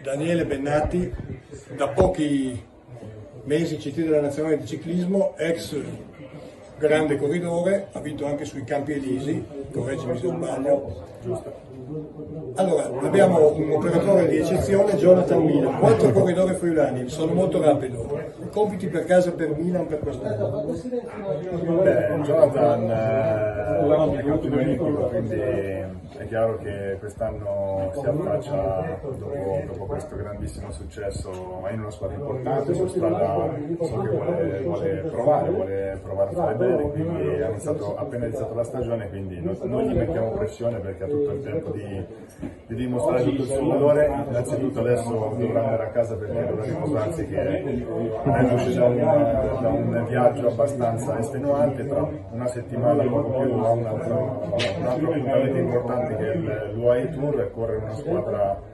Daniele Bennati, da pochi mesi CT della Nazionale di Ciclismo, ex grande corridore, ha vinto anche sui Campi Elisi, correggimi se sbaglio. Allora, abbiamo un operatore di eccezione, Jonathan Milan, 4 corridori friulani, sono molto rapido. Compiti per casa per Milan per quest'anno? Jonathan è campione olimpico, quindi è chiaro che quest'anno si affaccia dopo questo grandissimo successo in una squadra importante, su strada so che vuole provare a fare bene, quindi appena iniziato la stagione, quindi non gli mettiamo pressione perché ha tutto il tempo di dimostrare tutto il suo valore. Innanzitutto adesso dovrà andare a casa perché dovrà riposarsi, che è uscito da un viaggio abbastanza estenuante. Tra una settimana poco più ha un altro appuntamento importante che è l'UAE Tour, e corre una squadra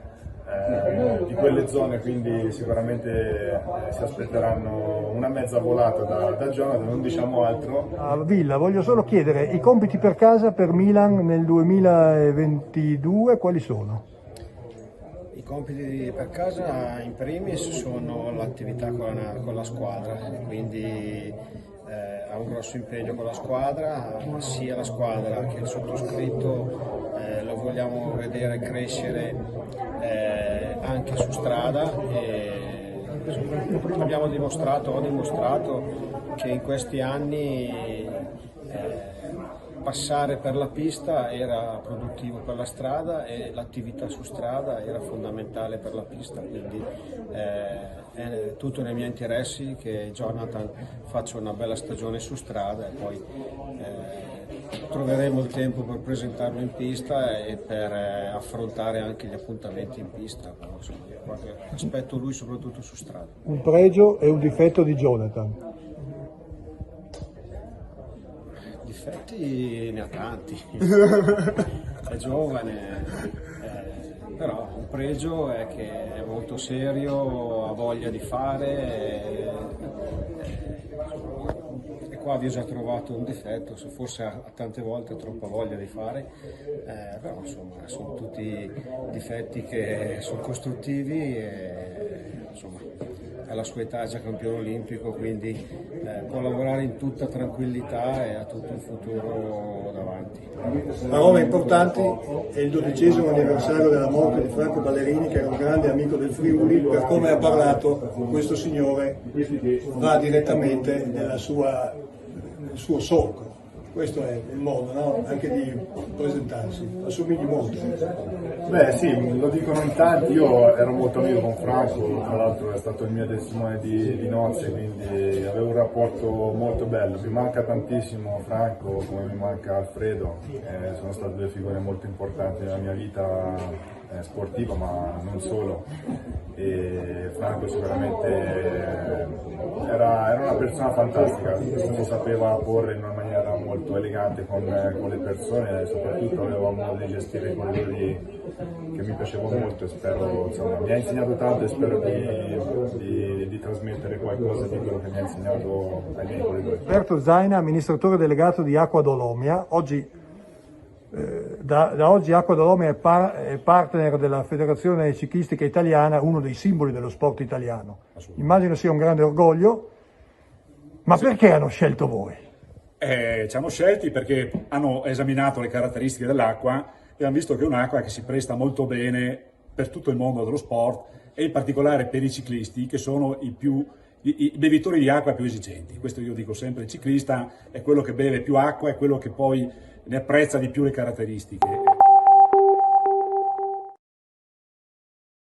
di quelle zone, quindi sicuramente si aspetteranno una mezza volata da Jonathan, non diciamo altro. Villa, voglio solo chiedere, i compiti per casa per Milan nel 2022 quali sono? I compiti per casa in primis sono l'attività con la squadra, quindi ha un grosso impegno con la squadra, sia la squadra che il sottoscritto lo vogliamo vedere crescere anche su strada, e ho dimostrato che in questi anni passare per la pista era produttivo per la strada e l'attività su strada era fondamentale per la pista, quindi è tutto nei miei interessi che Jonathan faccia una bella stagione su strada, e poi troveremo il tempo per presentarlo in pista e per affrontare anche gli appuntamenti in pista. Insomma, aspetto lui soprattutto su strada. Un pregio e un difetto di Jonathan? Difetti ne ha tanti, è giovane, però un pregio è che è molto serio, ha voglia di fare, e qua vi ho già trovato un difetto, forse tante volte ha troppa voglia di fare, però insomma sono tutti difetti che sono costruttivi, e insomma alla sua età è già campione olimpico, quindi può lavorare in tutta tranquillità e ha tutto il futuro davanti. Parole importanti, è il 12° anniversario della morte di Franco Ballerini, che era un grande amico del Friuli. Per come ha parlato questo signore va direttamente nel suo solco. Questo è il modo, no? Anche di presentarsi, assomigli molto. Beh sì, lo dicono in tanti, io ero molto amico con Franco, tra l'altro è stato il mio testimone di nozze, quindi avevo un rapporto molto bello. Mi manca tantissimo Franco, come mi manca Alfredo, sono state 2 figure molto importanti nella mia vita sportiva, ma non solo. E Franco sicuramente era una persona fantastica, si sapeva porre in una maniera molto elegante con le persone, e soprattutto aveva un modo di gestire i corridori che mi piaceva molto, e spero, insomma, mi ha insegnato tanto, e spero di trasmettere qualcosa di quello che mi ha insegnato ai miei corridori. Roberto Zaina, amministratore delegato di Acqua Dolomia. Da oggi Acqua Dolomia è partner della Federazione Ciclistica Italiana, uno dei simboli dello sport italiano. Immagino sia un grande orgoglio, ma perché hanno scelto voi? Ci hanno scelti perché hanno esaminato le caratteristiche dell'acqua e hanno visto che è un'acqua che si presta molto bene per tutto il mondo dello sport, e in particolare per i ciclisti, che sono i bevitori di acqua più esigenti. Questo io dico sempre: il ciclista è quello che beve più acqua, è quello che poi ne apprezza di più le caratteristiche.